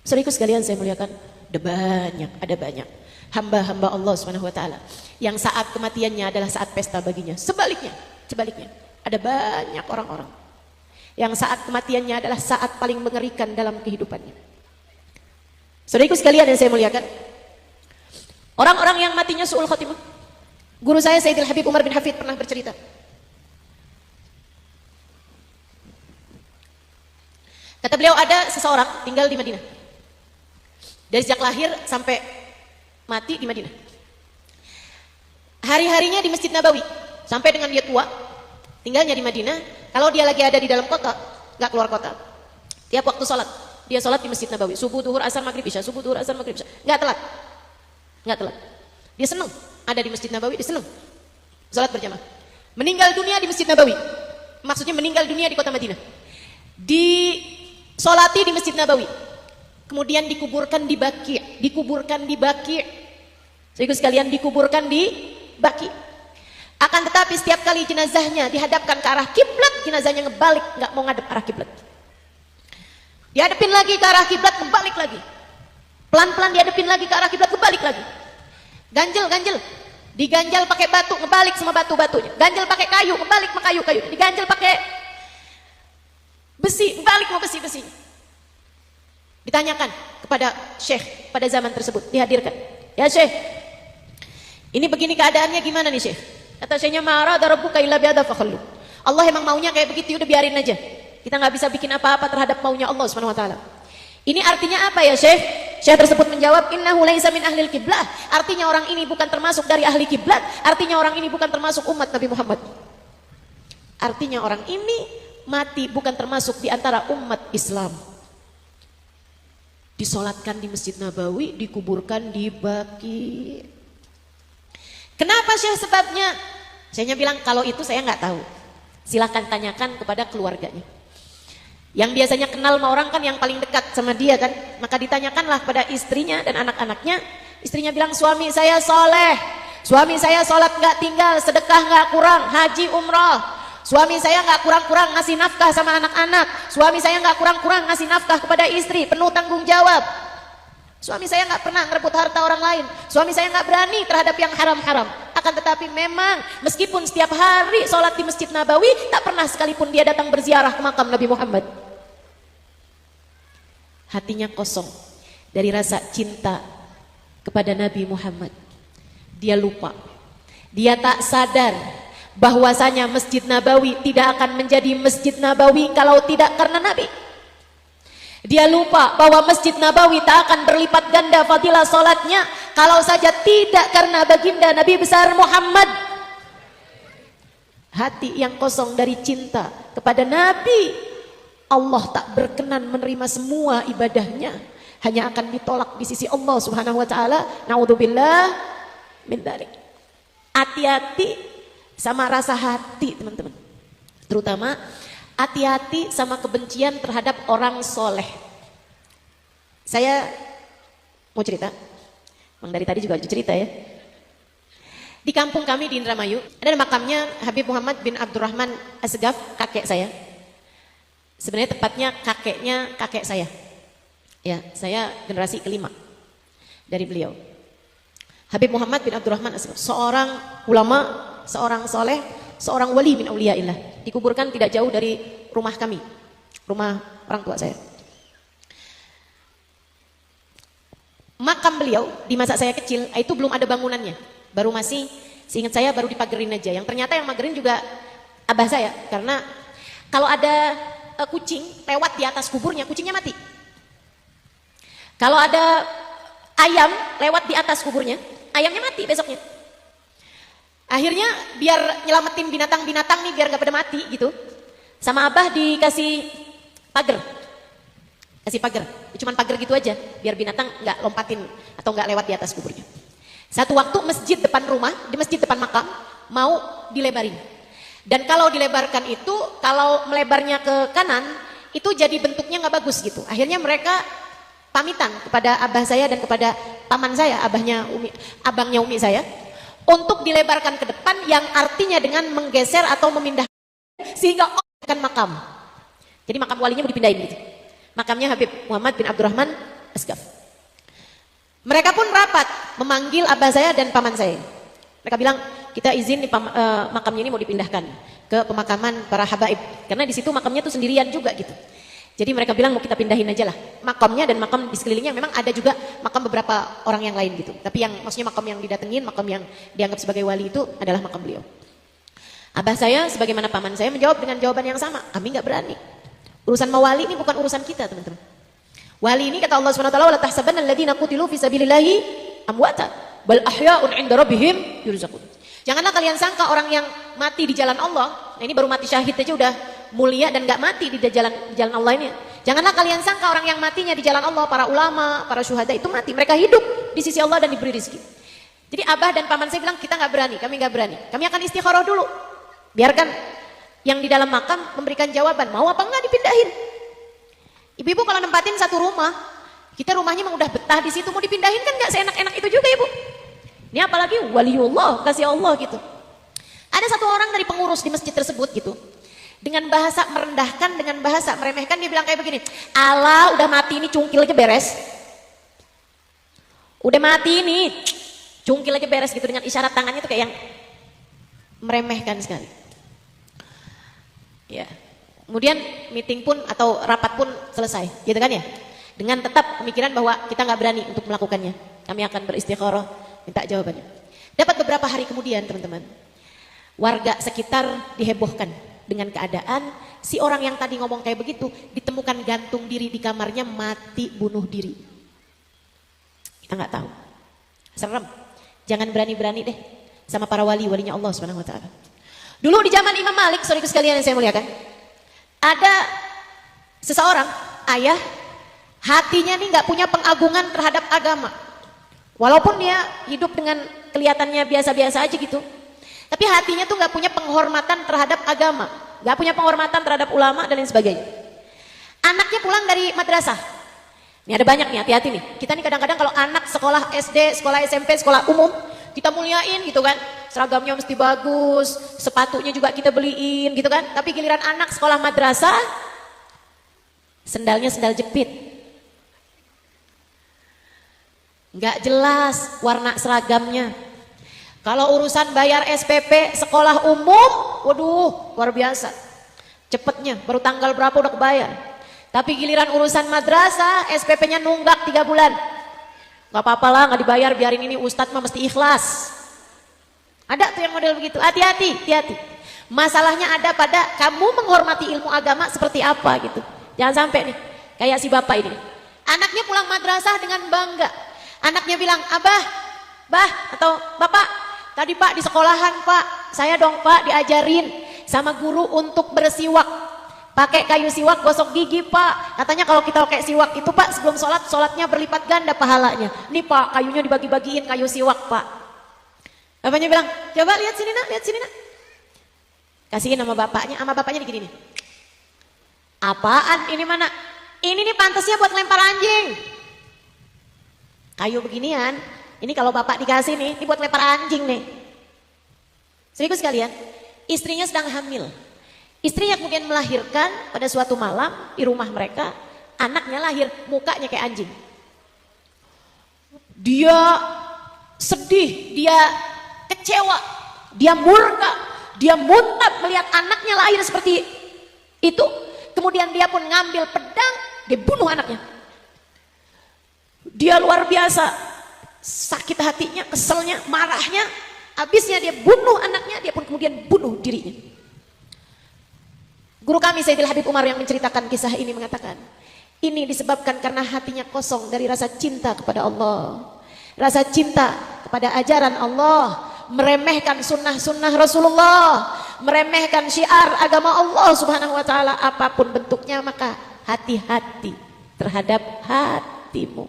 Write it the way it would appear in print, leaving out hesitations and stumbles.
Saudaraku sekalian saya muliakan, ada banyak hamba-hamba Allah Subhanahu wa taala yang saat kematiannya adalah saat pesta baginya. Sebaliknya, ada banyak orang-orang yang saat kematiannya adalah saat paling mengerikan dalam kehidupannya. Saudaraku sekalian yang saya muliakan, orang-orang yang matinya su'ul khotimah. Guru saya Sayyidil Habib Umar bin Hafid pernah bercerita. Kata beliau, ada seseorang tinggal di Madinah. Dari sejak lahir sampai mati di Madinah. Hari-harinya di Masjid Nabawi. Sampai dengan dia tua, tinggalnya di Madinah. Kalau dia lagi ada di dalam kota, gak keluar kota. Tiap waktu sholat, dia sholat di Masjid Nabawi. Subuh, duhur, asar, maghrib, isya. Subuh, duhur, asar, maghrib, isya. Gak telat. Dia senang ada di Masjid Nabawi, dia senang sholat berjamaah. Meninggal dunia di Masjid Nabawi. Maksudnya meninggal dunia di kota Madinah. Disolati di Masjid Nabawi. Kemudian dikuburkan di Baqi. Saudaraku sekalian, dikuburkan di Baqi. Akan tetapi setiap kali jenazahnya dihadapkan ke arah kiblat, jenazahnya ngebalik, nggak mau ngadep arah kiblat. Dihadapin lagi ke arah kiblat, ngebalik lagi. Pelan-pelan dihadapin lagi ke arah kiblat, ngebalik lagi. Ganjel. Diganjal pakai batu, ngebalik semua batu-batunya. Ganjel pakai kayu, ngebalik sama kayu-kayu. Diganjel pakai besi, ngebalik mau besi-besinya. Ditanyakan kepada Syekh pada zaman tersebut, dihadirkan. Ya Syekh, ini begini keadaannya gimana nih Syekh? Kata Syekhnya, marah rabbuka illa bi'adha fakhallu. Allah emang maunya kayak begitu, udah biarin aja. Kita nggak bisa bikin apa-apa terhadap maunya Allah Subhanahu wa taala. Ini artinya apa ya Syekh? Syekh tersebut menjawab, innahu laisa min ahlil kiblah. Artinya orang ini bukan termasuk dari ahli kiblat. Artinya orang ini bukan termasuk umat Nabi Muhammad. Artinya orang ini mati bukan termasuk di antara umat Islam. Disolatkan di Masjid Nabawi, dikuburkan di Baqi. Kenapa Syekh sebabnya? Syekhnya bilang, kalau itu saya nggak tahu. Silakan tanyakan kepada keluarganya. Yang biasanya kenal sama orang kan yang paling dekat sama dia kan. Maka ditanyakanlah kepada istrinya dan anak-anaknya. Istrinya bilang, suami saya soleh. Suami saya sholat nggak tinggal, sedekah nggak kurang, haji umrah. Suami saya nggak kurang-kurang ngasih nafkah sama anak-anak. Suami saya nggak kurang-kurang ngasih nafkah kepada istri, penuh tanggung jawab. Suami saya nggak pernah ngerebut harta orang lain. Suami saya nggak berani terhadap yang haram-haram. Akan tetapi memang meskipun setiap hari sholat di Masjid Nabawi, tak pernah sekalipun dia datang berziarah ke makam Nabi Muhammad. Hatinya kosong dari rasa cinta kepada Nabi Muhammad. Dia lupa, dia tak sadar bahwasanya Masjid Nabawi tidak akan menjadi Masjid Nabawi kalau tidak karena Nabi. Dia lupa bahwa Masjid Nabawi tak akan berlipat ganda fadilah salatnya kalau saja tidak karena baginda Nabi besar Muhammad. Hati yang kosong dari cinta kepada Nabi, Allah tak berkenan menerima semua ibadahnya, hanya akan ditolak di sisi Allah Subhanahu wa taala. Naudzubillah min dzalik. Hati-hati sama rasa hati teman-teman, terutama hati-hati sama kebencian terhadap orang soleh. Saya mau cerita, Bang dari tadi juga cerita ya. Di kampung kami di Indramayu ada makamnya Habib Muhammad bin Abdurrahman Assegaf, kakek saya. Sebenarnya tepatnya kakeknya kakek saya. Ya, saya generasi kelima dari beliau. Habib Muhammad bin Abdurrahman Assegaf, seorang ulama, seorang soleh, seorang wali min auliyaillah. Dikuburkan tidak jauh dari rumah kami, rumah orang tua saya. Makam beliau di masa saya kecil itu belum ada bangunannya, baru masih, seingat saya baru dipagerin aja. Yang ternyata yang magerin juga abah saya, karena kalau ada kucing lewat di atas kuburnya, kucingnya mati. Kalau ada ayam lewat di atas kuburnya, ayamnya mati besoknya. Akhirnya biar nyelamatin binatang-binatang nih, biar gak pada mati gitu, sama abah dikasih pagar. Kasih pagar, cuman pagar gitu aja, biar binatang gak lompatin atau gak lewat di atas kuburnya. Satu waktu masjid depan rumah, di masjid depan makam, mau dilebarin. Dan kalau dilebarkan itu, kalau melebarnya ke kanan, itu jadi bentuknya gak bagus gitu. Akhirnya mereka pamitan kepada abah saya dan kepada paman saya, abangnya umi saya, untuk dilebarkan ke depan, yang artinya dengan menggeser atau memindahkan sehingga akan makam. Jadi makam walinya mau dipindahin gitu. Makamnya Habib Muhammad bin Abdurrahman Asgaf. Mereka pun rapat memanggil abah saya dan paman saya. Mereka bilang, kita izin makamnya ini mau dipindahkan ke pemakaman para habaib, karena di situ makamnya tuh sendirian juga gitu. Jadi mereka bilang mau kita pindahin aja lah makamnya, dan makam di sekelilingnya memang ada juga makam beberapa orang yang lain gitu. Tapi yang maksudnya makam yang didatengin, makam yang dianggap sebagai wali itu adalah makam beliau. Abah saya sebagaimana paman saya menjawab dengan jawaban yang sama, kami nggak berani. Urusan mawali ini bukan urusan kita, teman-teman. Wali ini kata Allah Subhanahu wa taala, "Wala tahsabanna alladziina qutilu fi sabilillahi amwata, bal ahya'un 'inda rabbihim yurzaqun." Janganlah kalian sangka orang yang mati di jalan Allah, nah ini baru mati syahid aja udah mulia dan gak mati di jalan Allah ini. Janganlah kalian sangka orang yang matinya di jalan Allah, para ulama, para syuhada itu mati. Mereka hidup di sisi Allah dan diberi rezeki. Jadi abah dan paman saya bilang, kita gak berani, kami gak berani. Kami akan istikharah dulu. Biarkan yang di dalam makam memberikan jawaban, mau apa enggak dipindahin. Ibu-ibu kalau nempatin satu rumah, kita rumahnya memang udah betah di situ, mau dipindahin kan gak seenak-enak itu juga, Ibu. Ini apalagi waliullah, kasih Allah gitu. Ada satu orang dari pengurus di masjid tersebut gitu, dengan bahasa merendahkan, dengan bahasa meremehkan, dia bilang kayak begini, Allah udah mati ini cungkil aja beres. Udah mati ini cungkil aja beres gitu, dengan isyarat tangannya tuh kayak yang meremehkan sekali. Ya. Kemudian meeting pun atau rapat pun selesai, gitu kan ya? Dengan tetap pemikiran bahwa kita nggak berani untuk melakukannya. Kami akan beristikharah, minta jawabannya. Dapat beberapa hari kemudian, teman-teman, warga sekitar dihebohkan dengan keadaan si orang yang tadi ngomong kayak begitu ditemukan gantung diri di kamarnya, mati bunuh diri. Kita nggak tahu. Serem. Jangan berani-berani deh sama para walinya Allah Subhanahu wa taala. Dulu di zaman Imam Malik, saudara sekalian yang saya muliakan, ada seseorang ayah, hatinya nih nggak punya pengagungan terhadap agama. Walaupun dia hidup dengan kelihatannya biasa-biasa aja gitu, tapi hatinya tuh nggak punya penghormatan terhadap agama, nggak punya penghormatan terhadap ulama dan lain sebagainya. Anaknya pulang dari madrasah. Ini ada banyak nih, hati-hati nih. Kita nih kadang-kadang kalau anak sekolah SD, sekolah SMP, sekolah umum, kita muliain gitu kan. Seragamnya mesti bagus, sepatunya juga kita beliin gitu kan. Tapi giliran anak sekolah madrasah, sendalnya sendal jepit. Nggak jelas warna seragamnya. Kalau urusan bayar SPP sekolah umum, waduh luar biasa. Cepetnya, baru tanggal berapa udah kebayar. Tapi giliran urusan madrasah, SPP-nya nunggak 3 bulan. Gak apa-apa lah, gak dibayar, biarin ini ustadz mah mesti ikhlas. Ada tuh yang model begitu, hati-hati, hati-hati. Masalahnya ada pada kamu menghormati ilmu agama seperti apa gitu. Jangan sampai nih, kayak si bapak ini. Anaknya pulang madrasah dengan bangga. Anaknya bilang, abah, bah, atau bapak, tadi pak di sekolahan pak, saya dong pak diajarin sama guru untuk bersiwak. Pakai kayu siwak gosok gigi pak. Katanya kalau kita pakai siwak itu pak sebelum sholat, sholatnya berlipat ganda pahalanya. Nih pak, kayunya dibagi-bagiin kayu siwak pak. Bapaknya bilang, coba lihat sini nak, lihat sini nak. Kasihin sama bapaknya digini nih. Apaan ini mana? Ini nih pantasnya buat lempar anjing. Kayu beginian, ini kalau bapak dikasih nih, ini buat lempar anjing nih. Serius sekalian, istrinya sedang hamil. Istrinya kemudian melahirkan pada suatu malam di rumah mereka, anaknya lahir, mukanya kayak anjing. Dia sedih, dia kecewa, dia murka, dia muntah melihat anaknya lahir seperti itu. Kemudian dia pun ngambil pedang, dia bunuh anaknya. Dia luar biasa sakit hatinya, keselnya, marahnya. Habisnya dia bunuh anaknya, dia pun kemudian bunuh dirinya. Guru kami Sayyidil Habib Umar yang menceritakan kisah ini mengatakan, ini disebabkan karena hatinya kosong dari rasa cinta kepada Allah, rasa cinta kepada ajaran Allah, meremehkan sunnah-sunnah Rasulullah, meremehkan syiar agama Allah Subhanahu wa taala apapun bentuknya. Maka hati-hati terhadap hatimu.